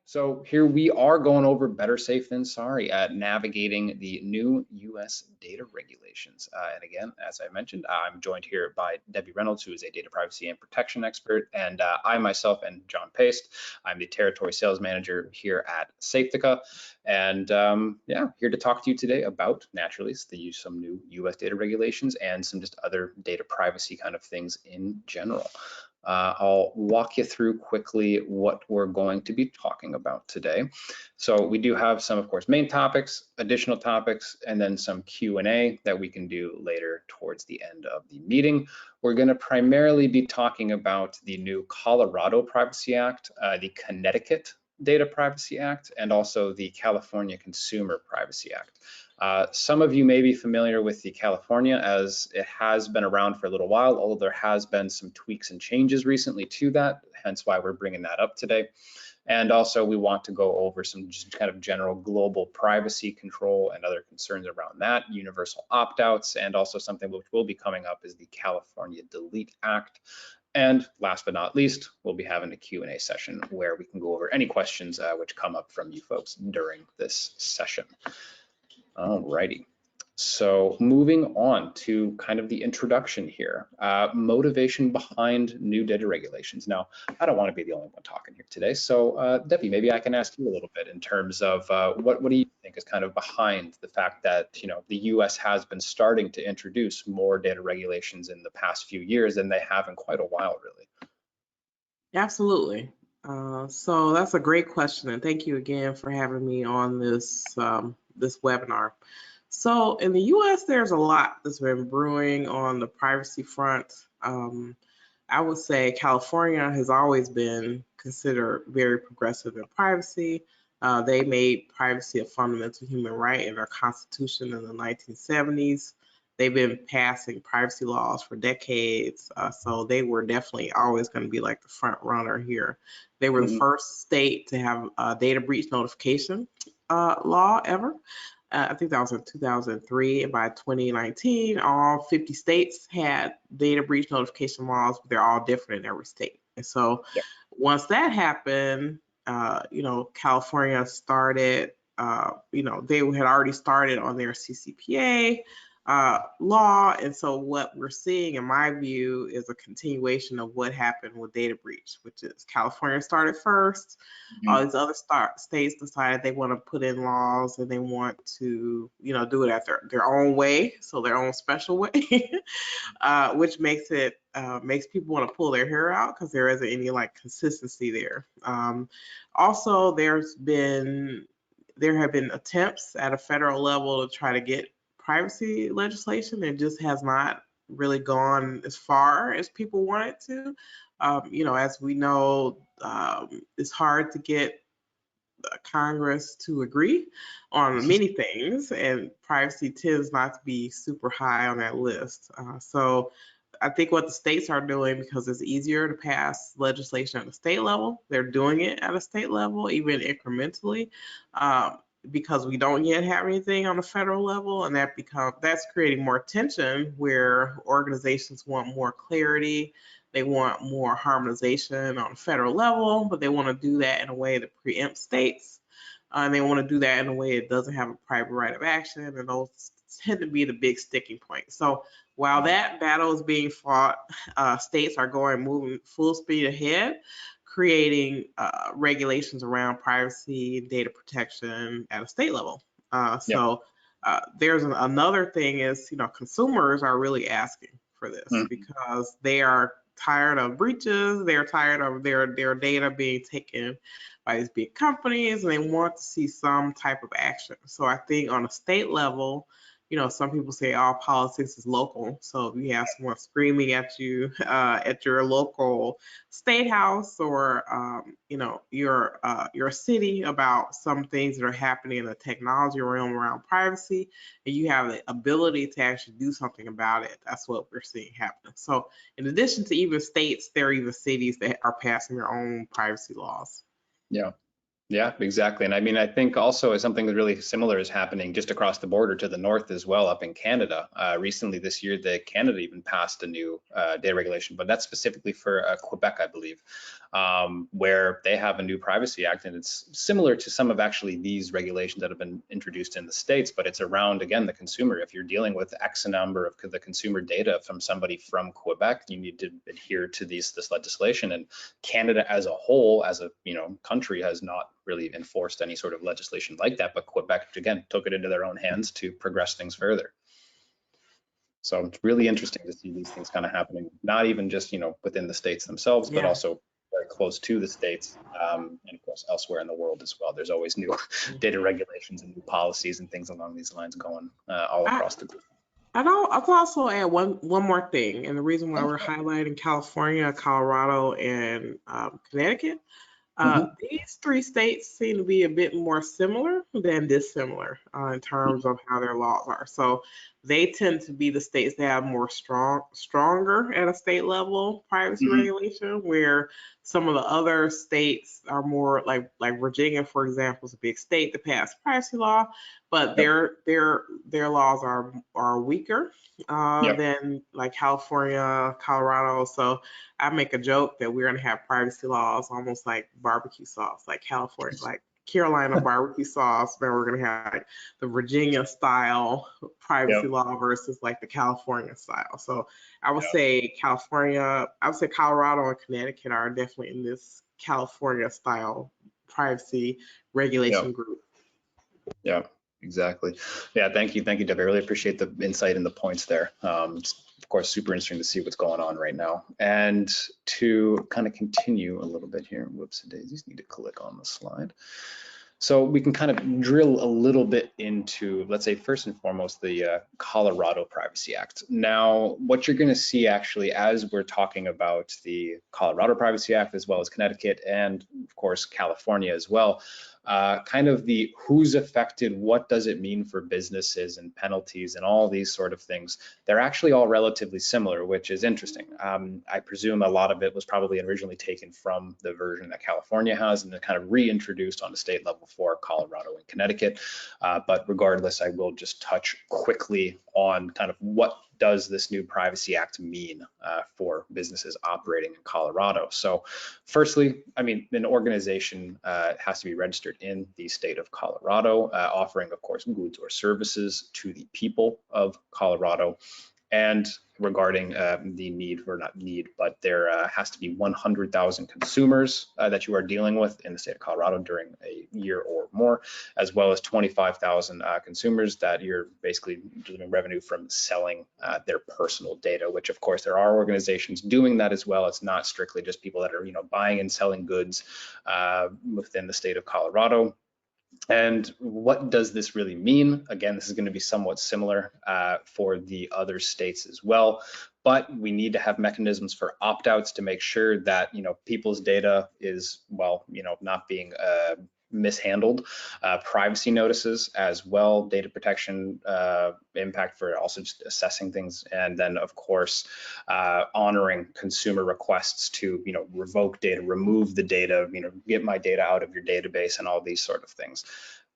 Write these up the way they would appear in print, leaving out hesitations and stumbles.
So here we are going over better safe than sorry at navigating the new U.S. data regulations. And again, as I mentioned, I'm joined here by Debbie Reynolds, who is a data privacy and protection expert, and I myself and John Paste. I'm the territory sales manager here at Safetica, and yeah, here to talk to you today about naturally some new U.S. data regulations and some just other data privacy kind of things in general. I'll walk you through quickly what we're going to be talking about today. So we do have some, of course, main topics, additional topics, and then some Q&A that we can do later towards the end of the meeting. We're going to primarily be talking about the new Colorado Privacy Act, the Connecticut Data Privacy Act, and also the California Consumer Privacy Act. Some of you may be familiar with the California, as it has been around for a little while, although there has been some tweaks and changes recently to that, hence why we're bringing that up today. And also we want to go over some just kind of general global privacy control and other concerns around that, universal opt-outs, and also something which will be coming up is the California Delete Act. And last but not least, we'll be having a Q&A session where we can go over any questions which come up from you folks during this session. Alrighty, so moving on to kind of the introduction here, motivation behind new data regulations. Now, I don't want to be the only one talking here today, so Debbie, maybe I can ask you a little bit in terms of what do you think is kind of behind the fact that the U.S. has been starting to introduce more data regulations in the past few years than they have in quite a while, really. Absolutely. So that's a great question, and thank you again for having me on this this webinar. So in the U.S., there's a lot that's been brewing on the privacy front. I would say California has always been considered very progressive in privacy. They made privacy a fundamental human right in their constitution in the 1970s. They've been passing privacy laws for decades, so they were definitely always going to be like the front runner here. They were the first state to have a data breach notification law ever. I think that was in 2003, and by 2019, all 50 states had data breach notification laws, but they're all different in every state. And so once that happened, California started, they had already started on their CCPA law. And so what we're seeing, in my view, is a continuation of what happened with data breach, which is California started first. All these other states decided they want to put in laws and they want to, do it at their own way, so their own special way, which makes people want to pull their hair out because there isn't any consistency there. Also, there have been attempts at a federal level to try to get privacy legislation. It just has not really gone as far as people want it to. As we know, it's hard to get Congress to agree on many things, and privacy tends not to be super high on that list. So I think what the states are doing, because it's easier to pass legislation at the state level, they're doing it at a state level, even incrementally. Because we don't yet have anything on the federal level, and that's creating more tension where organizations want more clarity, they want more harmonization on the federal level, but they want to do that in a way that preempts states, and they want to do that in a way it doesn't have a private right of action, and those tend to be the big sticking point. So while that battle is being fought, states are moving full speed ahead, creating regulations around privacy and data protection at a state level. There's another thing is, consumers are really asking for this because they are tired of breaches, they're tired of their data being taken by these big companies, and they want to see some type of action. So I think on a state level, some people say all politics is local. So if you have someone screaming at you at your local state house or your city about some things that are happening in the technology realm around privacy, and you have the ability to actually do something about it, that's what we're seeing happen. So in addition to even states, there are even cities that are passing their own privacy laws. Yeah. Yeah, exactly. And I mean, I think also something really similar is happening just across the border to the north as well, up in Canada. Recently this year, Canada even passed a new data regulation, but that's specifically for Quebec, I believe, where they have a new Privacy Act, and it's similar to some of actually these regulations that have been introduced in the States, but it's around, again, the consumer. If you're dealing with X number of the consumer data from somebody from Quebec, you need to adhere to this legislation. And Canada as a whole, as a country, has not really enforced any sort of legislation like that, but Quebec again took it into their own hands to progress things further. So it's really interesting to see these things kind of happening, not even just within the states themselves, but Yeah. also very close to the states, and of course elsewhere in the world as well. There's always new data regulations and new policies and things along these lines going all I, across the globe. I'll also add one more thing, and the reason why Oh, we're sure. highlighting California, Colorado, and Connecticut. Mhm. These three states seem to be a bit more similar than dissimilar in terms of how their laws are. So they tend to be the states that have more stronger at a state level privacy Mhm. regulation, where some of the other states are more like Virginia, for example, is a big state that passed privacy law, but Yep. their laws are weaker Yep. than like California, Colorado. So I make a joke that we're gonna have privacy laws almost like barbecue sauce, like California, like Carolina barbecue sauce. Then we're gonna have like the Virginia style privacy Yep. law versus like the California style. So I would Yep. say California, I would say Colorado and Connecticut are definitely in this California style privacy Yep. regulation group. Yeah, exactly. Yeah, thank you, Debbie. I really appreciate the insight and the points there. It's of course super interesting to see what's going on right now. And to kind of continue a little bit here, whoops, daisies, need to click on the slide. So we can kind of drill a little bit into, let's say, first and foremost, the Colorado Privacy Act. Now, what you're going to see actually as we're talking about the Colorado Privacy Act, as well as Connecticut and, of course, California as well, kind of the who's affected, what does it mean for businesses and penalties and all these sort of things. They're actually all relatively similar, which is interesting. I presume a lot of it was probably originally taken from the version that California has and then kind of reintroduced on the state level for Colorado and Connecticut. But regardless, I will just touch quickly on kind of what does this new Privacy Act mean for businesses operating in Colorado. So firstly, I mean, an organization has to be registered in the state of Colorado, offering, of course, goods or services to the people of Colorado. And regarding the need, or not need, but there has to be 100,000 consumers that you are dealing with in the state of Colorado during a year or more, as well as 25,000 consumers that you're basically delivering revenue from selling their personal data, which of course there are organizations doing that as well. It's not strictly just people that are buying and selling goods within the state of Colorado. And what does this really mean? Again, this is going to be somewhat similar for the other states as well, but we need to have mechanisms for opt-outs to make sure that people's data is not being mishandled. Privacy notices as well, data protection impact for also just assessing things, and then of course honoring consumer requests to revoke data, remove the data, get my data out of your database, and all these sort of things.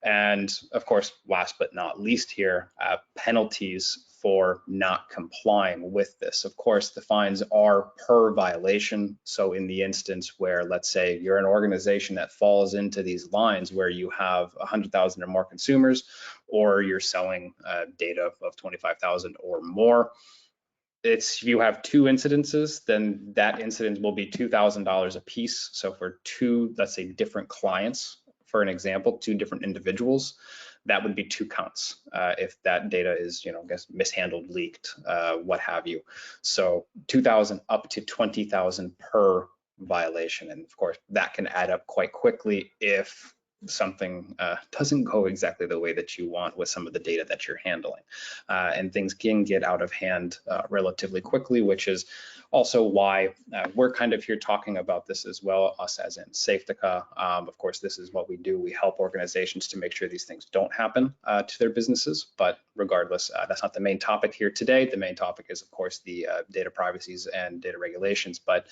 And of course, last but not least here, penalties for not complying with this. Of course, the fines are per violation. So in the instance where, let's say, you're an organization that falls into these lines where you have 100,000 or more consumers, or you're selling data of 25,000 or more, if you have two incidences, then that incident will be $2,000 a piece. So for two, let's say, different clients, for an example, two different individuals, that would be two counts if that data is, I guess, mishandled, leaked, what have you. So 2,000 up to 20,000 per violation, and of course that can add up quite quickly if something doesn't go exactly the way that you want with some of the data that you're handling. And things can get out of hand relatively quickly, which is also why we're kind of here talking about this as well, us as in Safetica. Of course, this is what we do. We help organizations to make sure these things don't happen to their businesses. But regardless, that's not the main topic here today. The main topic is, of course, the data privacies and data regulations. But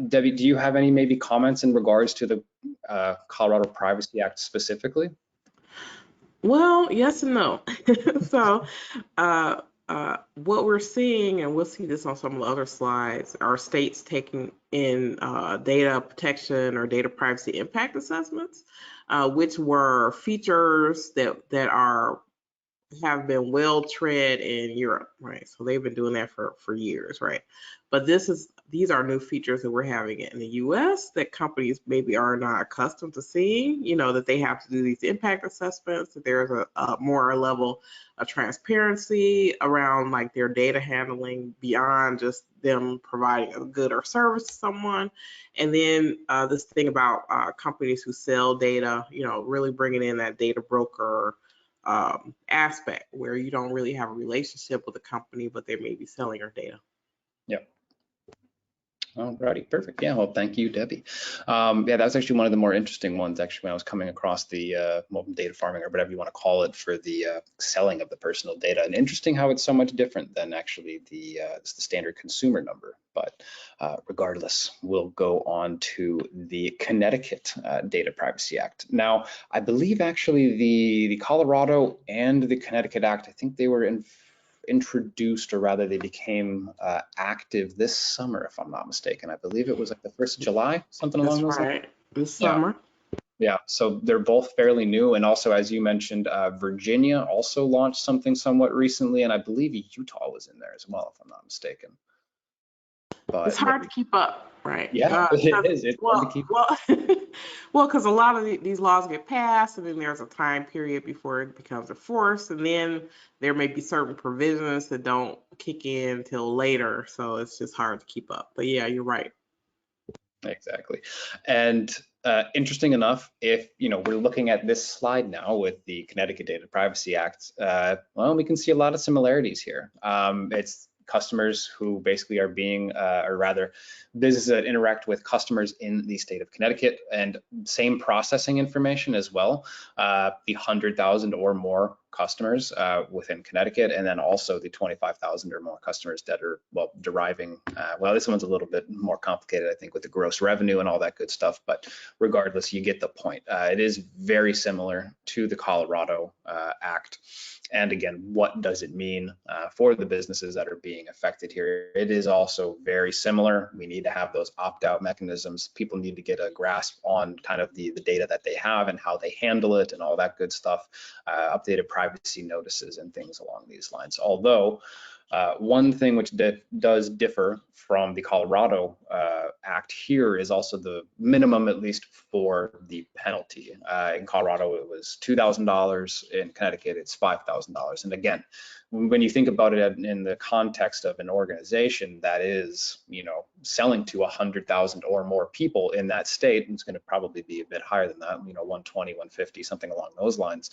Debbie, do you have any maybe comments in regards to the Colorado Privacy Act specifically? Well, yes and no. So, uh, what we're seeing, and we'll see this on some of the other slides, are states taking in data protection or data privacy impact assessments, which were features that are have been well tread in Europe, right? So they've been doing that for years, right? But these are new features that we're having in the US that companies maybe are not accustomed to seeing, that they have to do these impact assessments, that there's a more level of transparency around like their data handling beyond just them providing a good or service to someone. And then this thing about companies who sell data, really bringing in that data broker aspect where you don't really have a relationship with a company, but they may be selling your data. Yep. Alrighty, perfect. Yeah, well, thank you, Debbie. Yeah, that was actually one of the more interesting ones, actually, when I was coming across the data farming or whatever you want to call it for the selling of the personal data. And interesting how it's so much different than actually it's the standard consumer number. But regardless, we'll go on to the Connecticut Data Privacy Act. Now, I believe actually the Colorado and the Connecticut Act, I think they were introduced, or rather they became active this summer, if I'm not mistaken. I believe it was like the 1st of July, something along That's those lines. right. This Yeah. summer. Yeah, so they're both fairly new. And also, as you mentioned, Virginia also launched something somewhat recently, and I believe Utah was in there as well, if I'm not mistaken. It's But hard to keep up, right? yeah, it is. It's hard to Well, keep. well, well, because a lot of these laws get passed, and then there's a time period before it becomes a force, and then there may be certain provisions that don't kick in till later, so it's just hard to keep up. But yeah, you're right. Exactly. And interesting enough, if we're looking at this slide now with the Connecticut Data Privacy Act, well, we can see a lot of similarities here. It's customers who basically are being, or rather, businesses that interact with customers in the state of Connecticut, and same processing information as well. The 100,000 or more customers within Connecticut, and then also the 25,000 or more customers that are, well, deriving, well, this one's a little bit more complicated, I think, with the gross revenue and all that good stuff, but regardless, you get the point. It is very similar to the Colorado Act. And again, what does it mean for the businesses that are being affected here? It is also very similar. We need to have those opt-out mechanisms. People need to get a grasp on kind of the data that they have and how they handle it and all that good stuff, updated privacy notices and things along these lines. Although one thing which does differ from the Colorado Act here is also the minimum, at least for the penalty. In Colorado, it was $2,000. In Connecticut, it's $5,000. And again, when you think about it in the context of an organization that is, selling to 100,000 or more people in that state, it's going to probably be a bit higher than that, 120, 150, something along those lines.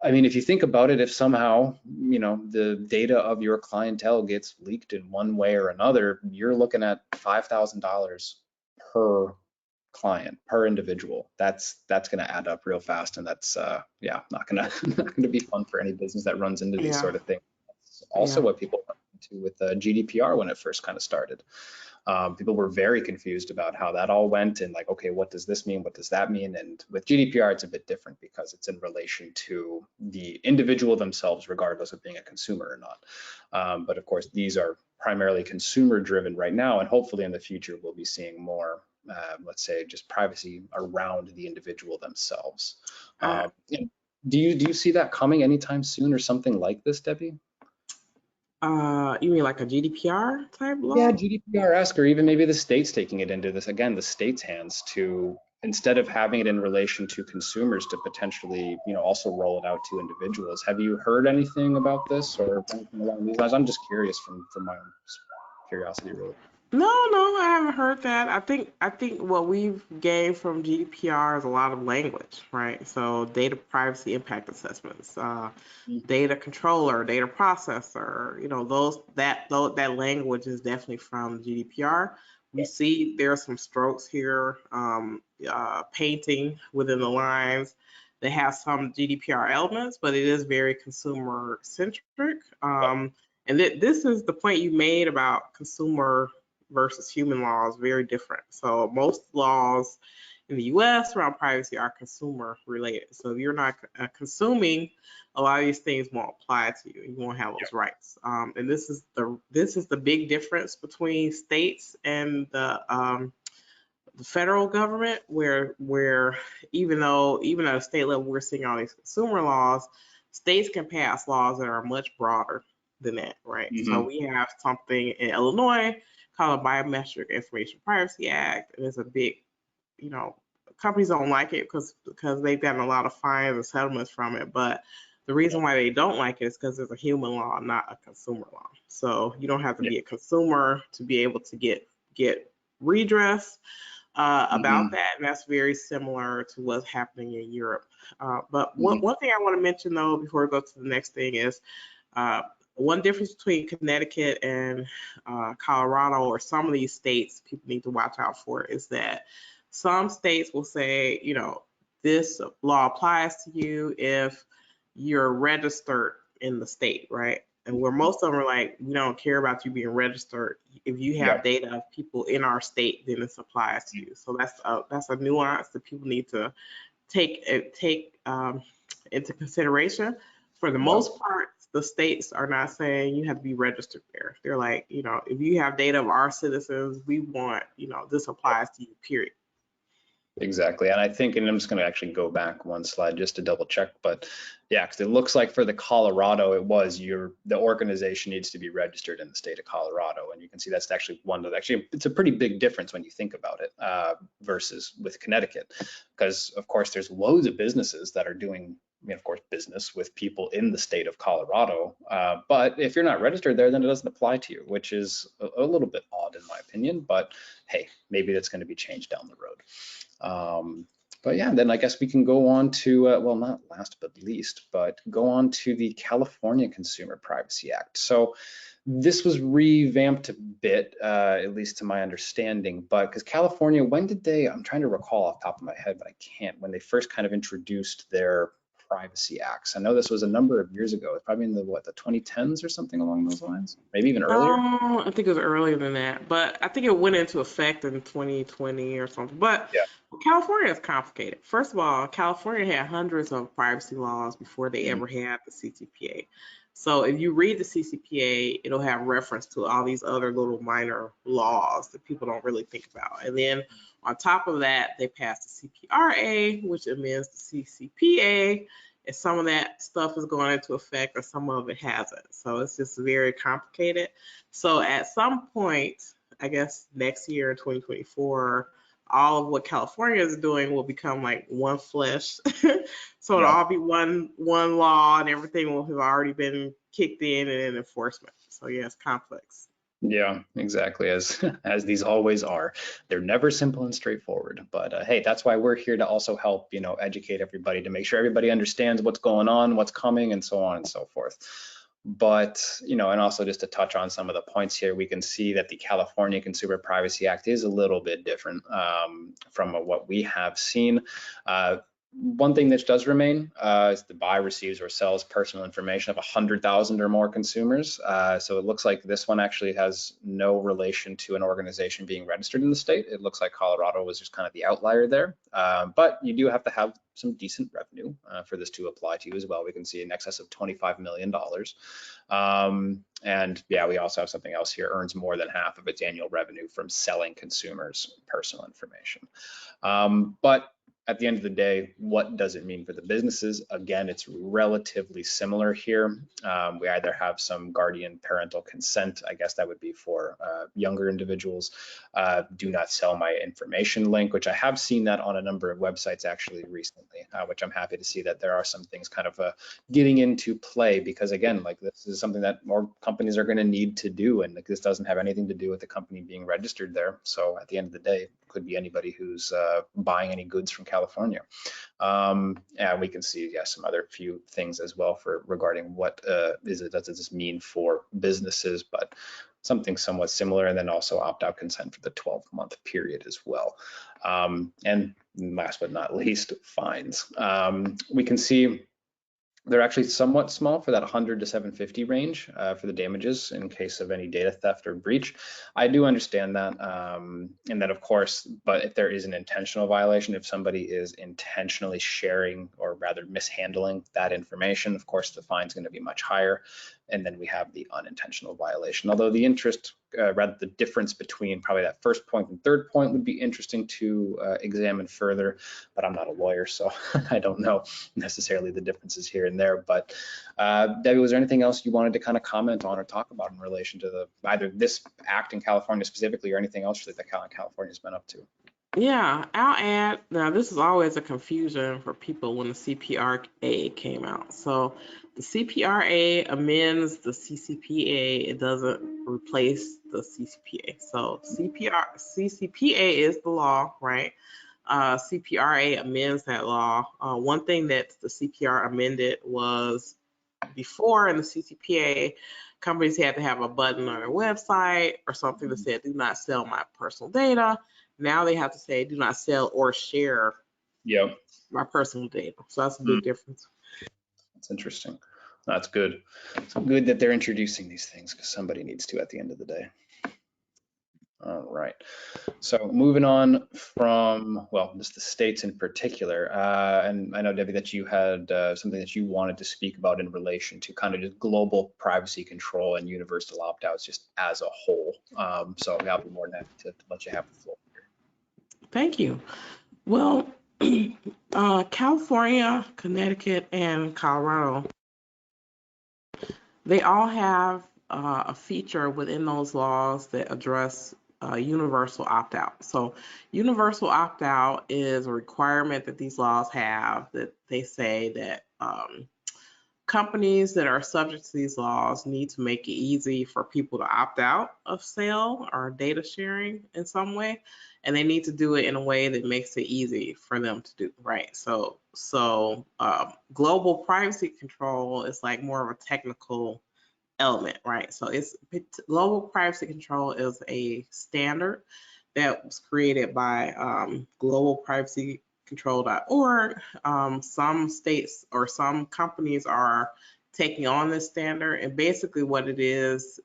I mean, if you think about it, if somehow, the data of your clientele gets leaked in one way or another, you're looking at $5,000 per client, per individual. That's going to add up real fast, and that's yeah, not going to not going to be fun for any business that runs into these Yeah, sort of things. That's also yeah. what people run into with GDPR when it first kind of started. People were very confused about how that all went and like, okay, what does this mean? What does that mean? And with GDPR, it's a bit different because it's in relation to the individual themselves, regardless of being a consumer or not. But of course, these are primarily consumer driven right now, and hopefully in the future, we'll be seeing more, let's say, just privacy around the individual themselves. Uh, Do you see that coming anytime soon or something like this, Debbie? you mean like a GDPR type Yeah, law? GDPR-esque, or even maybe the state's taking it into this, again, the state's hands to, instead of having it in relation to consumers, to potentially, also roll it out to individuals. Have you heard anything about this or anything along these lines? I'm just curious from my own curiosity, really. No, no, I haven't heard that. I think what we've gained from GDPR is a lot of language, right? So data privacy impact assessments, Mm. data controller, data processor, that language is definitely from GDPR. We Yeah. see there are some strokes here, painting within the lines. They have some GDPR elements, but it is very consumer centric. Yep. And this is the point you made about consumer versus human laws, very different. So most laws in the US around privacy are consumer related. So if you're not consuming, a lot of these things won't apply to you. You won't have Yep. those rights. And this is the big difference between states and the federal government, where even at a state level we're seeing all these consumer laws, states can pass laws that are much broader than that, right? So Hmm. we have something in Illinois called a Biometric Information Privacy Act, and it's a big, you know, companies don't like it because they've gotten a lot of fines and settlements from it, but the reason why they don't like it is because it's a human law, not a consumer law. So you don't have to Yeah. be a consumer to be able to get redress about Hmm. that, and that's very similar to what's happening in Europe. But one, Hmm. one thing I want to mention, though, before we go to the next thing is uh, one difference between Connecticut and Colorado, or some of these states people need to watch out for, is that some states will say, this law applies to you if you're registered in the state, right? And where most of them are like, we don't care about you being registered. If you have Yep. data of people in our state, then this applies to you. So that's a nuance that people need to take into consideration. For the Yep. most part, the states are not saying you have to be registered there. They're like, if you have data of our citizens, we want, this applies to you, period. Exactly. And I think, and I'm just going to actually go back one slide just to double check, but yeah, because it looks like for the Colorado, it was the organization needs to be registered in the state of Colorado. And you can see that's actually one that actually, it's a pretty big difference when you think about it versus with Connecticut. Because of course, there's loads of businesses that are doing, of course, business with people in the state of Colorado. But if you're not registered there, then it doesn't apply to you, which is a little bit odd in my opinion. But hey, maybe that's going to be changed down the road. But yeah, then I guess we can go on to, well, not last but least, but go on to the California Consumer Privacy Act. So this was revamped a bit, at least to my understanding, but because California, when did they, I'm trying to recall off the top of my head, but I can't, when they first kind of introduced their privacy acts. I know this was a number of years ago, probably in the 2010s or something along those lines, maybe even earlier. I think it was earlier than that, but I think it went into effect in 2020 or something. But Yeah. California is complicated. First of all, California had hundreds of privacy laws before they Mhm. ever had the CCPA. So if you read the CCPA, it'll have reference to all these other little minor laws that people don't really think about. And then on top of that, they passed the CPRA, which amends the CCPA, and some of that stuff is going into effect and some of it hasn't. So it's just very complicated. So at some point, I guess next year, 2024, all of what California is doing will become like one flesh. So it'll Yeah. all be one law, and everything will have already been kicked in and in enforcement. So yeah, it's complex. Yeah, exactly. As as these always are, they're never simple and straightforward. But hey, that's why we're here to also help, educate everybody to make sure everybody understands what's going on, what's coming, and so on and so forth. But and also just to touch on some of the points here, we can see that the California Consumer Privacy Act is a little bit different from what we have seen. One thing that does remain is the buyer receives or sells personal information of 100,000 or more consumers. So it looks like this one actually has no relation to an organization being registered in the state. It looks like Colorado was just kind of the outlier there. But you do have to have some decent revenue for this to apply to you as well. We can see in excess of $25 million. And yeah, we also have something else here, earns more than half of its annual revenue from selling consumers personal information. But at the end of the day, what does it mean for the businesses? Again, it's relatively similar here. We either have some guardian parental consent, I guess that would be for younger individuals, do not sell my information link, which I have seen that on a number of websites actually recently, which I'm happy to see that there are some things kind of getting into play, because again, like this is something that more companies are going to need to do, and like, this doesn't have anything to do with the company being registered there. So at the end of the day, it could be anybody who's buying any goods from California. And we can see, yeah, some other few things as well for regarding what does this mean for businesses, but something somewhat similar, and then also opt-out consent for the 12-month period as well. And last but not least, fines. We can see they're actually somewhat small for that 100 to 750 range for the damages in case of any data theft or breach. I do understand that. And then of course, but if there is an intentional violation, if somebody is intentionally sharing or rather mishandling that information, of course, the fine is going to be much higher. And then we have the unintentional violation. Although the interest, rather the difference between probably that first point and third point would be interesting to examine further, but I'm not a lawyer, so I don't know necessarily the differences here and there. But Debbie, was there anything else you wanted to kind of comment on or talk about in relation to either this act in California specifically or anything else that California's been up to? Yeah, I'll add. Now, this is always a confusion for people when the CPRA came out. So, the CPRA amends the CCPA. It doesn't replace the CCPA. So, CCPA is the law, right? CPRA amends that law. One thing that the CPR amended was before in the CCPA, companies had to have a button on their website or something that said, do not sell my personal data. Now they have to say, do not sell or share Yep. my personal data. So that's a big difference. That's interesting. That's good. It's good that they're introducing these things because somebody needs to at the end of the day. All right. So moving on from, well, just the states in particular, and I know, Debbie, that you had something that you wanted to speak about in relation to kind of just global privacy control and universal opt-outs just as a whole. So I'll be more than happy to let you have the floor. Thank you. Well, California, Connecticut, and Colorado, they all have a feature within those laws that address universal opt-out. So universal opt-out is a requirement that these laws have, that they say that companies that are subject to these laws need to make it easy for people to opt out of sale or data sharing in some way, and they need to do it in a way that makes it easy for them to do, right? So global privacy control is like more of a technical element, right? So global privacy control is a standard that was created by globalprivacycontrol.org. Some states or some companies are taking on this standard, and basically what it is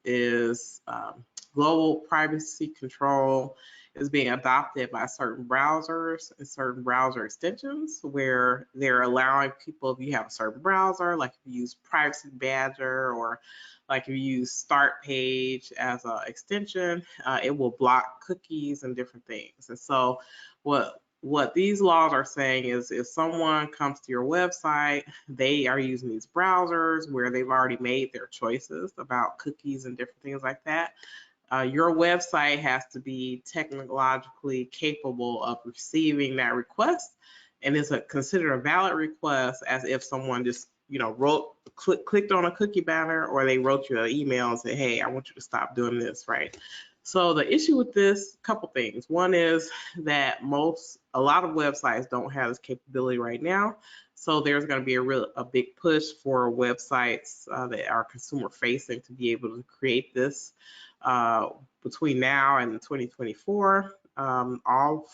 global privacy control is being adopted by certain browsers and certain browser extensions, where they're allowing people, if you have a certain browser, like if you use Privacy Badger, or like if you use Start Page as an extension, it will block cookies and different things. And so what these laws are saying is, if someone comes to your website, they are using these browsers where they've already made their choices about cookies and different things like that. Your website has to be technologically capable of receiving that request, and it's considered a valid request as if someone just clicked on a cookie banner, or they wrote you an email and said, hey, I want you to stop doing this, right? So the issue with this, couple things. One is that a lot of websites don't have this capability right now. So there's going to be a big push for websites that are consumer facing to be able to create this between now and 2024. All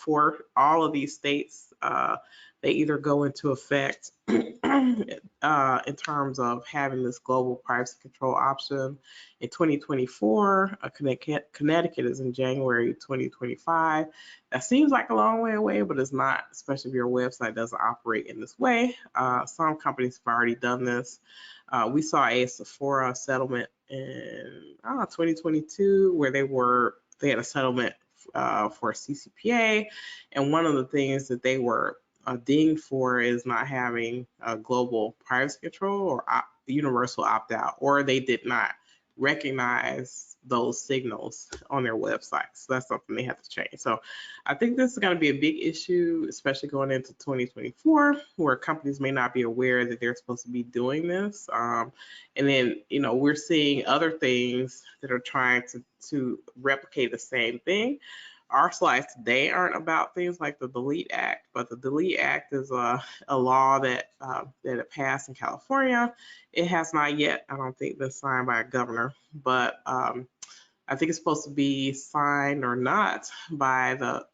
of these states, they either go into effect in terms of having this global privacy control option in 2024. Connecticut is in January 2025. That seems like a long way away, but it's not, especially if your website doesn't operate in this way. Some companies have already done this. We saw a Sephora settlement in 2022 where they had a settlement for CCPA, and one of the things that they were dinged for is not having a global privacy control or universal opt-out, or they did not recognize those signals on their website. So that's something they have to change. So I think this is going to be a big issue, especially going into 2024, where companies may not be aware that they're supposed to be doing this. And then, we're seeing other things that are trying to replicate the same thing. Our slides today aren't about things like the Delete Act, but the Delete Act is a law that it passed in California. It has not yet, I don't think, been signed by a governor, but I think it's supposed to be signed or not by the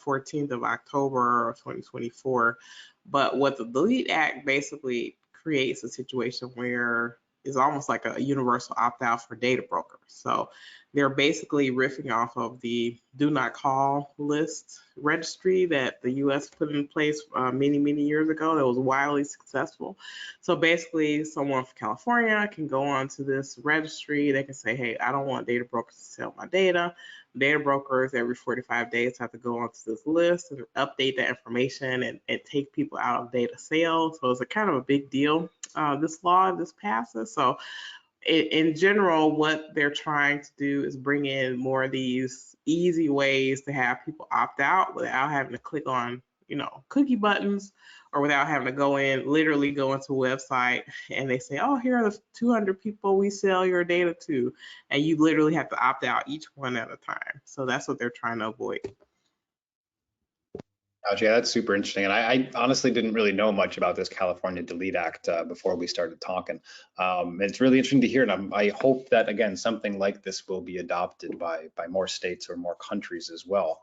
14th of October of 2024. But what the Delete Act basically creates a situation where it's almost like a universal opt-out for data brokers. So they're basically riffing off of the do not call list registry that the US put in place many, many years ago that was wildly successful. So basically, someone from California can go onto this registry. They can say, hey, I don't want data brokers to sell my data. Data brokers every 45 days have to go onto this list and update that information and take people out of data sales. So it's a kind of a big deal, this law, this passes. So in general, what they're trying to do is bring in more of these easy ways to have people opt out without having to click on, cookie buttons, or without having to literally go into a website and they say, oh, here are the 200 people we sell your data to. And you literally have to opt out each one at a time. So that's what they're trying to avoid. Gotcha. Yeah, that's super interesting. And I honestly didn't really know much about this California Delete Act before we started talking. It's really interesting to hear. And I hope that, again, something like this will be adopted by more states or more countries as well.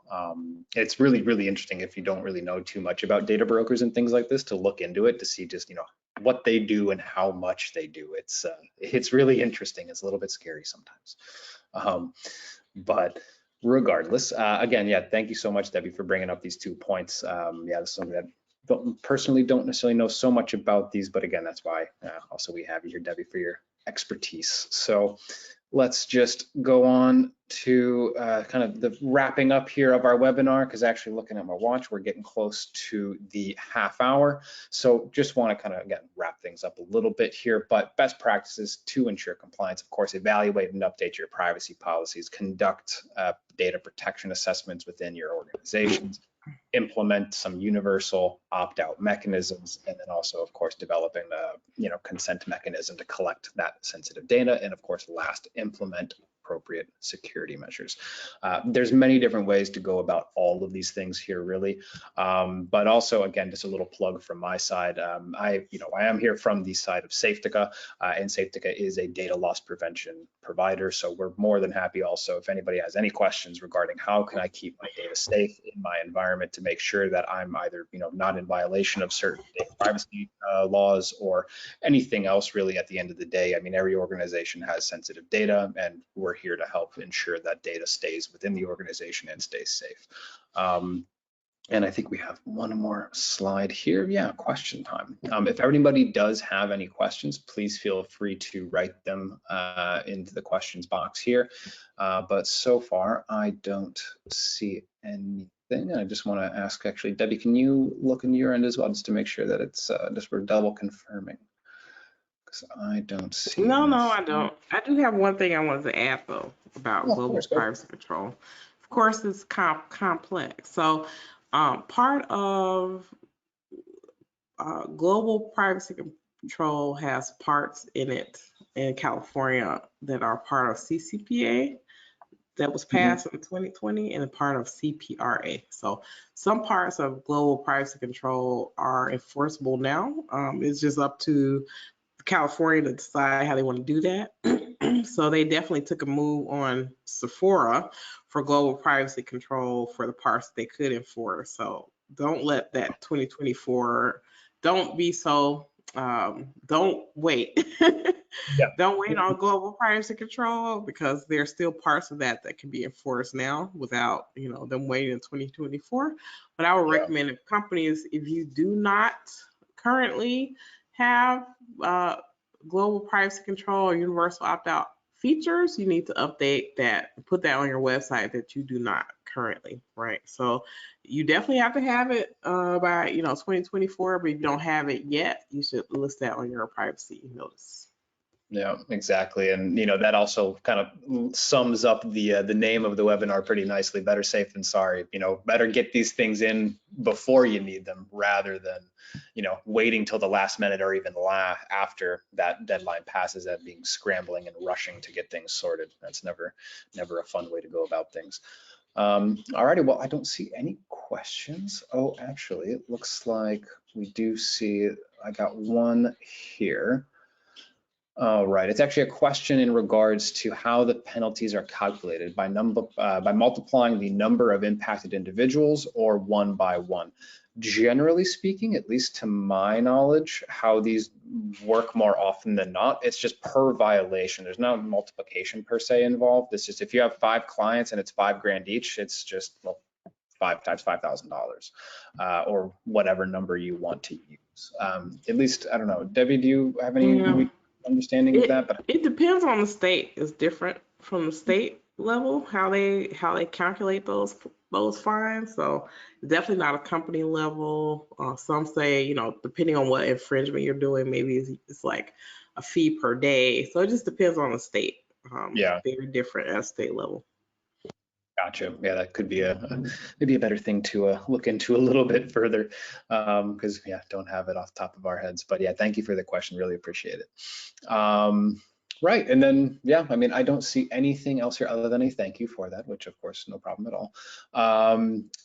It's really, really interesting if you don't really know too much about data brokers and things like this to look into it to see just, what they do and how much they do. It's really interesting. It's a little bit scary sometimes. But regardless, again, yeah, thank you so much, Debbie, for bringing up these 2 points. Yeah, this is something that personally don't necessarily know so much about these, but again, that's why also we have you here, Debbie, for your expertise. So let's just go on to kind of the wrapping up here of our webinar, because actually looking at my watch, we're getting close to the half hour. So just want to kind of, again, wrap things up a little bit here, but best practices to ensure compliance, of course, evaluate and update your privacy policies, conduct data protection assessments within your organizations, implement some universal opt-out mechanisms, and then also, of course, developing the consent mechanism to collect that sensitive data, and of course, last, implement appropriate security measures. There's many different ways to go about all of these things here, really. But also, again, just a little plug from my side. I am here from the side of Safetica, and Safetica is a data loss prevention provider. So we're more than happy also if anybody has any questions regarding how can I keep my data safe in my environment to make sure that I'm either not in violation of certain data privacy laws or anything else really at the end of the day. I mean, every organization has sensitive data, and we're here to help ensure that data stays within the organization and stays safe. And I think we have one more slide here. Yeah, question time. If anybody does have any questions, please feel free to write them into the questions box here. But so far, I don't see anything. I just want to ask, actually, Debbie, can you look in your end as well, just to make sure that it's just we're double confirming? Because I don't see No, anything. I don't. I do have one thing I wanted to add, though, about Oh, of global course, go. privacy control. Of course, it's complex. So, part of global privacy control has parts in it in California that are part of CCPA that was passed in 2020 and a part of CPRA. So some parts of global privacy control are enforceable now. It's just up to California to decide how they want to do that. So they definitely took a move on Sephora for global privacy control for the parts they could enforce. So don't let that 2024, don't be so, don't wait. Yeah. Don't wait on global privacy control, because there's still parts of that can be enforced now without, them waiting in 2024. But I would Yeah. recommend, if companies, if you do not currently have global privacy control or universal opt-out features, you need to update that, put that on your website that you do not currently, right? So you definitely have to have it by 2024, but if you don't have it yet, you should list that on your privacy notice. Yeah, exactly. And that also kind of sums up the name of the webinar pretty nicely. Better safe than sorry. Better get these things in before you need them rather than waiting till the last minute or even after that deadline passes and being scrambling and rushing to get things sorted. That's never a fun way to go about things. Alrighty, well, I don't see any questions. Oh, actually, it looks like we do see, I got one here. All right, it's actually a question in regards to how the penalties are calculated by multiplying the number of impacted individuals or one by one. Generally speaking, at least to my knowledge, how these work more often than not, it's just per violation. There's no multiplication per se involved. It's just if you have 5 clients and it's $5,000 each, it's just, well, 5 times $5,000 or whatever number you want to use. At least, I don't know. Debbie, do you have any Yeah. understanding of that? But It depends on the state. It's different from the state level how they calculate those fines. So definitely not a company level. Some say depending on what infringement you're doing, maybe it's like a fee per day. So it just depends on the state. yeah, Very different at state level. gotcha. Yeah, that could be maybe a better thing to look into a little bit further because yeah, don't have it off the top of our heads. But yeah, thank you for the question. Really appreciate it. Right, and then yeah, I mean, I don't see anything else here other than a thank you for that, which of course, no problem at all.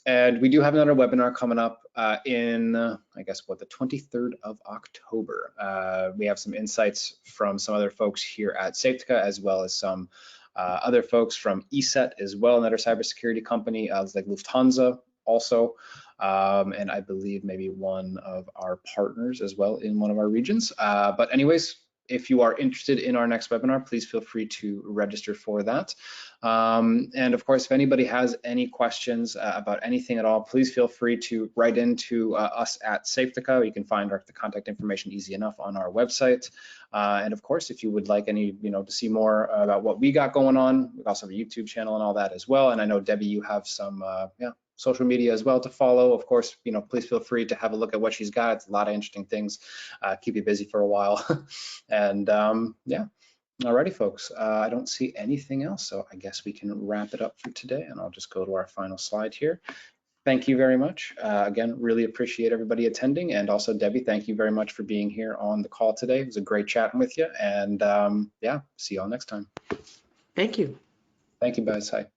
And we do have another webinar coming up in, I guess, the 23rd of October. We have some insights from some other folks here at Safetica, as well as some other folks from ESET as well, another cybersecurity company, like Lufthansa also. And I believe maybe one of our partners as well in one of our regions. But anyways, if you are interested in our next webinar, please feel free to register for that. And of course, if anybody has any questions about anything at all, please feel free to write into us at Safetica. You can find the contact information easy enough on our website. And of course, if you would like to see more about what we got going on, we also have a YouTube channel and all that as well. And I know, Debbie, you have some social media as well to follow. Of course, please feel free to have a look at what she's got. It's a lot of interesting things, keep you busy for a while. And yeah, alrighty, folks. I don't see anything else, so I guess we can wrap it up for today. And I'll just go to our final slide here. Thank you very much. Again, really appreciate everybody attending. And also, Debbie, thank you very much for being here on the call today. It was a great chatting with you. And yeah, see you all next time. Thank you. Thank you, guys. Hi.